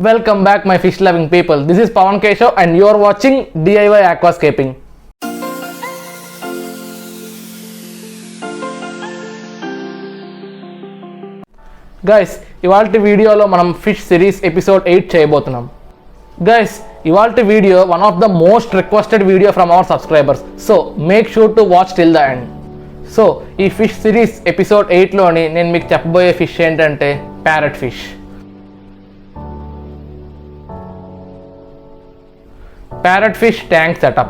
Welcome back my fish loving people. This is Pawan Keshav and you are watching DIY Aquascaping. Guys, ఇవాల్టి వీడియోలో మనం fish series episode 8 చేయబోతున్నాం. Guys, ఇవాల్టి video one of the most requested video from our subscribers. So make sure to watch till the end. So ఈ fish series episode 8లోని నేను మీకు చెప్పబోయే fish ఏంటంటే parrot fish. Parrot fish tank setup.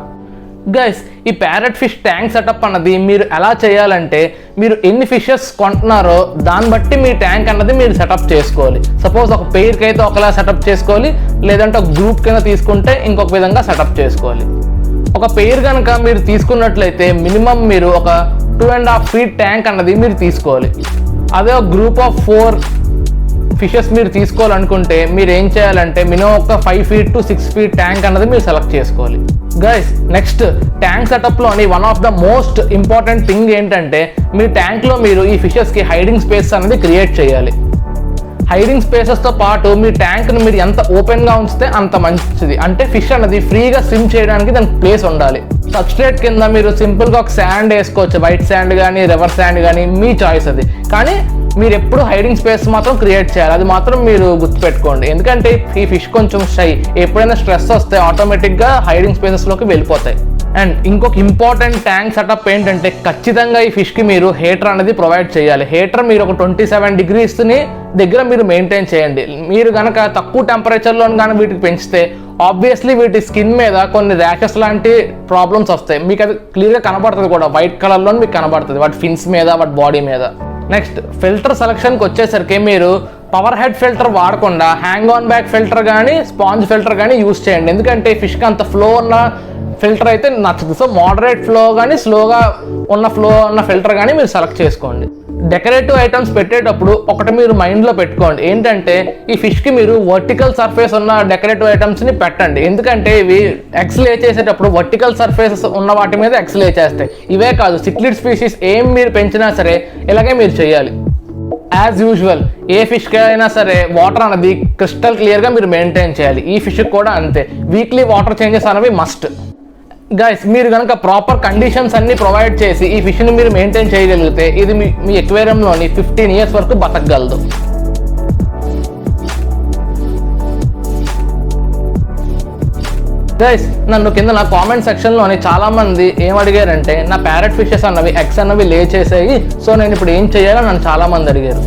Guys, ఈ parrot fish tank setup అన్నది మీరు ఎలా చేయాలంటే మీరు ఎన్ని ఫిషెస్ కొంటున్నారో దాన్ని బట్టి మీ ట్యాంక్ అన్నది మీరు సెటప్ చేసుకోవాలి. సపోజ్ ఒక పెయిర్కి అయితే ఒకలా సెటప్ చేసుకోవాలి, లేదంటే ఒక గ్రూప్ కింద తీసుకుంటే ఇంకొక విధంగా సెటప్ చేసుకోవాలి. ఒక పెయిర్ కనుక మీరు తీసుకున్నట్లయితే మినిమం మీరు ఒక 2.5 feet ట్యాంక్ అన్నది మీరు తీసుకోవాలి. అదే ఒక గ్రూప్ ఆఫ్ 4 ఫిషెస్ మీరు తీసుకోవాలనుకుంటే మీరు ఏం చేయాలంటే మినిమం ఒక 5 feet to 6 feet ట్యాంక్ అన్నది మీరు సెలెక్ట్ చేసుకోవాలి. గైస్, నెక్స్ట్ ట్యాంక్ సెటప్లోని one of the most important thing ఏంటంటే మీ ట్యాంక్లో మీరు ఈ ఫిషెస్కి హైడింగ్ స్పేస్ అనేది క్రియేట్ చేయాలి. హైడింగ్ స్పేసెస్తో పాటు మీ ట్యాంక్ను మీరు ఎంత ఓపెన్గా ఉంచితే అంత మంచిది. అంటే ఫిష్ అనేది ఫ్రీగా స్విమ్ చేయడానికి దానికి ప్లేస్ ఉండాలి. సబ్స్ట్రేట్ కింద మీరు సింపుల్గా ఒక శాండ్ వేసుకోవచ్చు, వైట్ శాండ్ కానీ రివర్ శాండ్ కానీ మీ చాయిస్ అది. కానీ మీరు ఎప్పుడు హైడింగ్ స్పేస్ మాత్రం క్రియేట్ చేయాలి, అది మాత్రం మీరు గుర్తుపెట్టుకోండి. ఎందుకంటే ఈ ఫిష్ కొంచెం షై, ఎప్పుడైనా స్ట్రెస్ వస్తే ఆటోమేటిక్గా హైడింగ్ స్పేసెస్లోకి వెళ్ళిపోతాయి. అండ్ ఇంకొక ఇంపార్టెంట్ ట్యాంక్ సెటప్ ఏంటంటే ఖచ్చితంగా ఈ ఫిష్కి మీరు హీటర్ అనేది ప్రొవైడ్ చేయాలి. హీటర్ మీరు ఒక 27 degreesని దగ్గర మీరు మెయింటైన్ చేయండి. మీరు కనుక తక్కువ టెంపరేచర్లో కానీ వీటికి పెంచితే ఆబ్వియస్లీ వీటి స్కిన్ మీద కొన్ని ర్యాషెస్ లాంటి ప్రాబ్లమ్స్ వస్తాయి. మీకు అది క్లియర్గా కనబడుతుంది కూడా, వైట్ కలర్లో మీకు కనబడుతుంది వాటి ఫిన్స్ మీద, వాటి బాడీ మీద. నెక్స్ట్ ఫిల్టర్ సెలక్షన్కి వచ్చేసరికి మీరు పవర్ హెడ్ ఫిల్టర్ వాడకుండా హ్యాంగ్ ఆన్ బ్యాక్ ఫిల్టర్ కానీ స్పాంజ్ ఫిల్టర్ కానీ యూస్ చేయండి. ఎందుకంటే ఫిష్కి అంత ఫ్లో ఉన్న ఫిల్టర్ అయితే నచ్చదు. సో మోడరేట్ ఫ్లో కానీ స్లోగా ఉన్న ఫ్లో ఉన్న ఫిల్టర్ కానీ మీరు సెలెక్ట్ చేసుకోండి. డెకరేటివ్ ఐటమ్స్ పెట్టేటప్పుడు ఒకటి మీరు మైండ్లో పెట్టుకోండి, ఏంటంటే ఈ ఫిష్కి మీరు వర్టికల్ సర్ఫేస్ ఉన్న డెకరేటివ్ ఐటమ్స్ని పెట్టండి. ఎందుకంటే ఇవి ఎగ్స్ లే చేసేటప్పుడు వర్టికల్ సర్ఫేసెస్ ఉన్న వాటి మీద ఎగ్స్ లే చేస్తాయి. ఇవే కాదు, సిక్లిడ్ స్పీషీస్ ఏం మీరు పెంచినా సరే ఇలాగే మీరు చేయాలి. యాజ్ యూజువల్ ఏ ఫిష్కి అయినా సరే వాటర్ అనేది క్రిస్టల్ క్లియర్గా మీరు మెయింటైన్ చేయాలి. ఈ ఫిష్కి కూడా అంతే, వీక్లీ వాటర్ చేంజెస్ అనేవి మస్ట్. గైస్, మీరు కనుక ప్రాపర్ కండిషన్స్ అన్ని ప్రొవైడ్ చేసి ఈ ఫిష్ని మీరు మెయింటైన్ చేయగలిగితే ఇది మీ ఎక్వేరియంలోని 15 years వరకు బతకగలదు. గైస్, నన్ను కింద నా కామెంట్ సెక్షన్లోని చాలామంది ఏం అడిగారంటే నా ప్యారెట్ ఫిషెస్ అన్నవి ఎగ్స్ అన్నవి లే చేసేవి, సో నేను ఇప్పుడు ఏం చేయాలని నన్ను చాలామంది అడిగారు.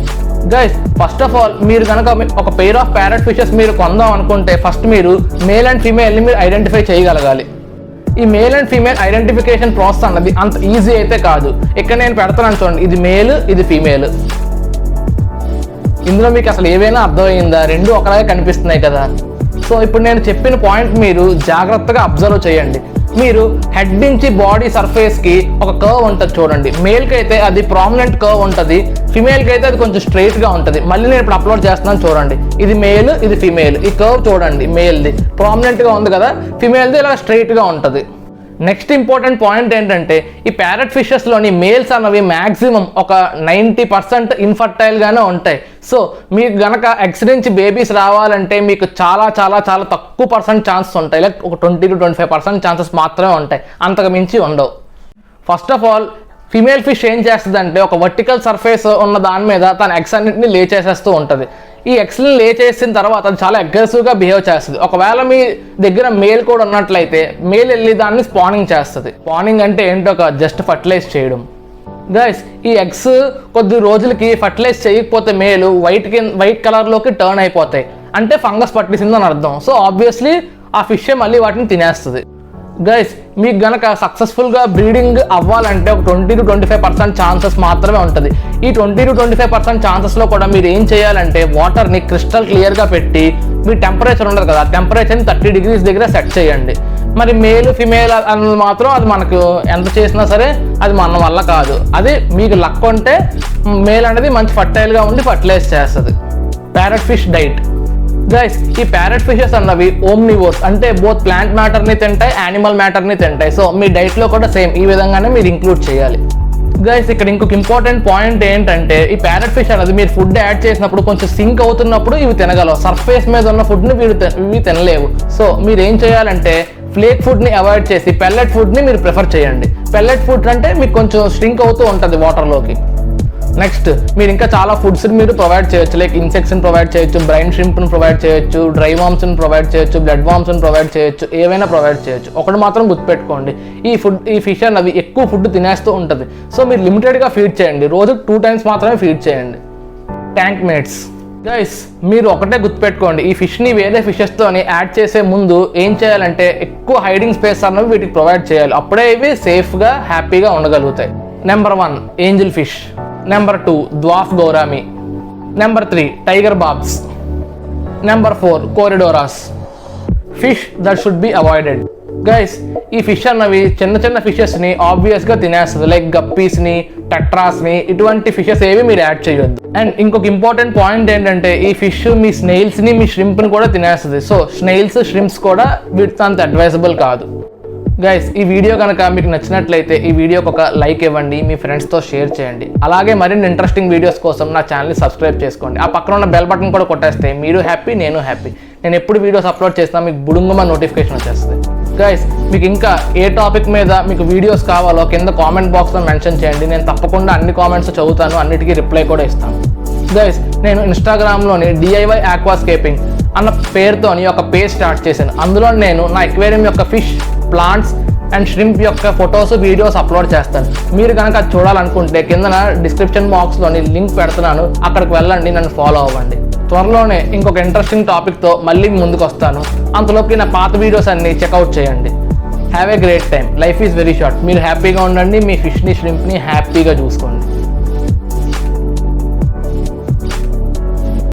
గైస్, ఫస్ట్ ఆఫ్ ఆల్ మీరు కనుక ఒక పెయిర్ ఆఫ్ ప్యారెట్ ఫిషెస్ మీరు కొందాం అనుకుంటే ఫస్ట్ మీరు మేల్ అండ్ ఫీమేల్ని మీరు ఐడెంటిఫై చేయగలగాలి. ఈ male and female identification process అన్నది అంత ఈజీ అయితే కాదు. ఇక్కడ నేను పెడతాను చూడండి, ఇది మేల్, ఇది ఫీమేల్. ఇందులో మీకు అసలు ఏవైనా అర్థమైందా? రెండు ఒకలాగే కనిపిస్తున్నాయి కదా. సో ఇప్పుడు నేను చెప్పిన పాయింట్ మీరు జాగ్రత్తగా అబ్జర్వ్ చేయండి. మీరు హెడ్ నుంచి బాడీ సర్ఫేస్కి ఒక కర్వ్ ఉంటుంది చూడండి. మేల్కి అయితే అది ప్రామినెంట్ కర్వ్ ఉంటుంది, ఫిమేల్కి అయితే అది కొంచెం స్ట్రైట్గా ఉంటుంది. మళ్ళీ నేను ఇప్పుడు అప్లోడ్ చేస్తున్నాను చూడండి, ఇది మేల్, ఇది ఫిమేల్. ఈ కర్వ్ చూడండి, మేల్ది ప్రామినెంట్గా ఉంది కదా, ఫిమేల్ది ఇలా స్ట్రైట్గా ఉంటుంది. నెక్స్ట్ ఇంపార్టెంట్ పాయింట్ ఏంటంటే ఈ ప్యారెట్ ఫిషెస్లోని మేల్స్ అన్నవి మ్యాక్సిమం ఒక 90% ఇన్ఫర్టైల్గానే ఉంటాయి. సో మీకు గనక ఎగ్స్ నుంచి బేబీస్ రావాలంటే మీకు చాలా చాలా చాలా తక్కువ % ఛాన్సెస్ ఉంటాయి. లైక్ ఒక 20 to 25% ఛాన్సెస్ మాత్రమే ఉంటాయి, అంతకు మించి ఉండవు. First of all female fish ఏం చేస్తుందంటే ఒక వర్టికల్ సర్ఫేస్ ఉన్న దాని మీద తన ఎగ్స్ అన్నింటినీ లే చేసేస్తూ ఉంటుంది. ఈ ఎగ్స్ని లే చేసిన తర్వాత అది చాలా అగ్రెసివ్గా బిహేవ్ చేస్తుంది. ఒకవేళ మీ దగ్గర మేల్ కూడా ఉన్నట్లయితే మేల్ వెళ్ళి దాన్ని స్పానింగ్ చేస్తుంది. స్పానింగ్ అంటే ఏంటో జస్ట్ ఫర్టిలైజ్ చేయడం. గైస్, ఈ ఎగ్స్ కొద్ది రోజులకి ఫర్టిలైజ్ చేయకపోతే మేలు వైట్ కలర్లోకి టర్న్ అయిపోతాయి, అంటే ఫంగస్ పట్టేసిందని అర్థం. సో ఆబ్వియస్లీ ఆ ఫిష్ మళ్ళీ వాటిని తినేస్తుంది. గైస్, మీకు గనక సక్సెస్ఫుల్గా బ్రీడింగ్ అవ్వాలంటే ఒక 20 to 25% ఛాన్సెస్ మాత్రమే ఉంటుంది. ఈ 20 to 25% ఛాన్సెస్లో కూడా మీరు ఏం చేయాలంటే వాటర్ని క్రిస్టల్ క్లియర్గా పెట్టి మీ టెంపరేచర్ ఉండదు కదా, టెంపరేచర్ని 30 degrees దగ్గర సెట్ చేయండి. మరి మేల్ ఫిమేల్ అన్నది మాత్రం అది మనకు ఎంత చేసినా సరే అది మన వల్ల కాదు. అది మీకు లక్ ఉంటే మేల్ అనేది మంచి ఫర్టైల్గా ఉండి ఫర్టిలైజ్ చేస్తుంది. Parrot fish diet. గైస్, ఈ ప్యారెట్ ఫిషెస్ అన్నవి ఓమ్నివోర్స్, అంటే బోత్ ప్లాంట్ మ్యాటర్ని తింటాయి, యానిమల్ మ్యాటర్ని తింటాయి. సో మీ డైట్లో కూడా సేమ్ ఈ విధంగానే మీరు ఇంక్లూడ్ చేయాలి. గైస్ ఇక్కడ ఇంకొక ఇంపార్టెంట్ పాయింట్ ఏంటంటే ఈ ప్యారెట్ ఫిష్ అనేది మీరు ఫుడ్ యాడ్ చేసినప్పుడు కొంచెం సింక్ అవుతున్నప్పుడు ఇవి తినగలవు. సర్ఫేస్ మీద ఉన్న ఫుడ్ని ఇవి తినలేవు. సో మీరు ఏం చేయాలంటే ఫ్లేక్ ఫుడ్ని అవాయిడ్ చేసి పెల్లెట్ ఫుడ్ని మీరు ప్రిఫర్ చేయండి. పెల్లెట్ ఫుడ్ అంటే మీకు కొంచెం స్ట్రింక్ అవుతూ ఉంటుంది వాటర్లోకి. నెక్స్ట్ మీరు ఇంకా చాలా ఫుడ్స్ని మీరు ప్రొవైడ్ చేయొచ్చు. లైక్ ఇన్సెక్ట్స్ని ప్రొవైడ్ చేయొచ్చు, బ్రైన్ షింప్ని ప్రొవైడ్ చేయొచ్చు, డ్రై వామ్స్ని ప్రొవైడ్ చేయొచ్చు, బ్లడ్ వామ్స్ని ప్రొవైడ్ చేయొచ్చు, ఏవైనా ప్రొవైడ్ చేయొచ్చు. ఒకటి మాత్రం గుర్తుపెట్టుకోండి, ఈ ఫిష్ అన్నది ఎక్కువ ఫుడ్ తినేస్తూ ఉంటుంది. సో మీరు లిమిటెడ్గా ఫీడ్ చేయండి. రోజు 2 times మాత్రమే ఫీడ్ చేయండి. ట్యాంక్ మేట్స్ గైస్ మీరు ఒకటే గుర్తుపెట్టుకోండి, ఈ ఫిష్ని వేరే ఫిషెస్తోని యాడ్ చేసే ముందు ఏం చేయాలంటే ఎక్కువ హైడింగ్ స్పేస్ అన్నవి వీటికి ప్రొవైడ్ చేయాలి. అప్పుడే ఇవి సేఫ్గా హ్యాపీగా ఉండగలుగుతాయి. Number 1 angel fish, number 2 dwarf gourami, number 3 tiger barbs, number 4 corydoras. Fish that should be avoided. Guys ఈ ఫిష్ అన్నవి చిన్న చిన్న ఫిషెస్ని ఆబ్వియస్గా తినేస్తుంది. లైక్ గప్పీస్ని, టెట్రాస్ని, ఇటువంటి ఫిషెస్ ఏవి మీరు యాడ్ చేయొద్దు. అండ్ ఇంకొక ఇంపార్టెంట్ పాయింట్ ఏంటంటే ఈ ఫిష్ మీ స్నేల్స్ని, మీ ష్రింప్ని కూడా తినేస్తుంది. సో స్నేల్స్, ష్రింప్స్ కూడా వీటితో అంత అడ్వైజబుల్ కాదు. గైస్ ఈ వీడియో కనుక మీకు నచ్చినట్లయితే ఈ వీడియోకి ఒక లైక్ ఇవ్వండి, మీ ఫ్రెండ్స్తో షేర్ చేయండి. అలాగే మరిన్ని ఇంట్రెస్టింగ్ వీడియోస్ కోసం నా ఛానల్ని సబ్స్క్రైబ్ చేసుకోండి. ఆ పక్కన ఉన్న బెల్ బటన్ కూడా కొట్టేస్తే మీరు హ్యాపీ, నేను హ్యాపీ. నేను ఎప్పుడు వీడియోస్ అప్లోడ్ చేసినా మీకు బుడుంగమ నోటిఫికేషన్ వచ్చేస్తుంది. గైస్ మీకు ఇంకా ఏ టాపిక్ మీద మీకు వీడియోస్ కావాలో కింద కామెంట్ బాక్స్లో మెన్షన్ చేయండి. నేను తప్పకుండా అన్ని కామెంట్స్ చదువుతాను, అన్నిటికీ రిప్లై కూడా ఇస్తాను. గైస్ నేను ఇన్స్టాగ్రామ్లోని DIY ఆక్వాస్కేపింగ్ అన్న పేరుతోని ఒక పేజ్ స్టార్ట్ చేశాను. అందులో నేను నా ఎక్వేరియం యొక్క ఫిష్, ప్లాంట్స్ అండ్ ష్రింప్ యొక్క ఫొటోస్, వీడియోస్ అప్లోడ్ చేస్తాను. మీరు కనుక అది చూడాలనుకుంటే కింద డిస్క్రిప్షన్ బాక్స్లోని లింక్ పెడుతున్నాను, అక్కడికి వెళ్ళండి, నన్ను ఫాలో అవ్వండి. త్వరలోనే ఇంకొక ఇంట్రెస్టింగ్ టాపిక్తో మళ్ళీ ముందుకు వస్తాను. అంతలోకి నా పాత వీడియోస్ అన్ని చెక్అవుట్ చేయండి. Have a great time. Life is very short. మీరు హ్యాపీగా ఉండండి, మీ ఫిష్ని, ష్రింప్ని హ్యాపీగా చూసుకోండి.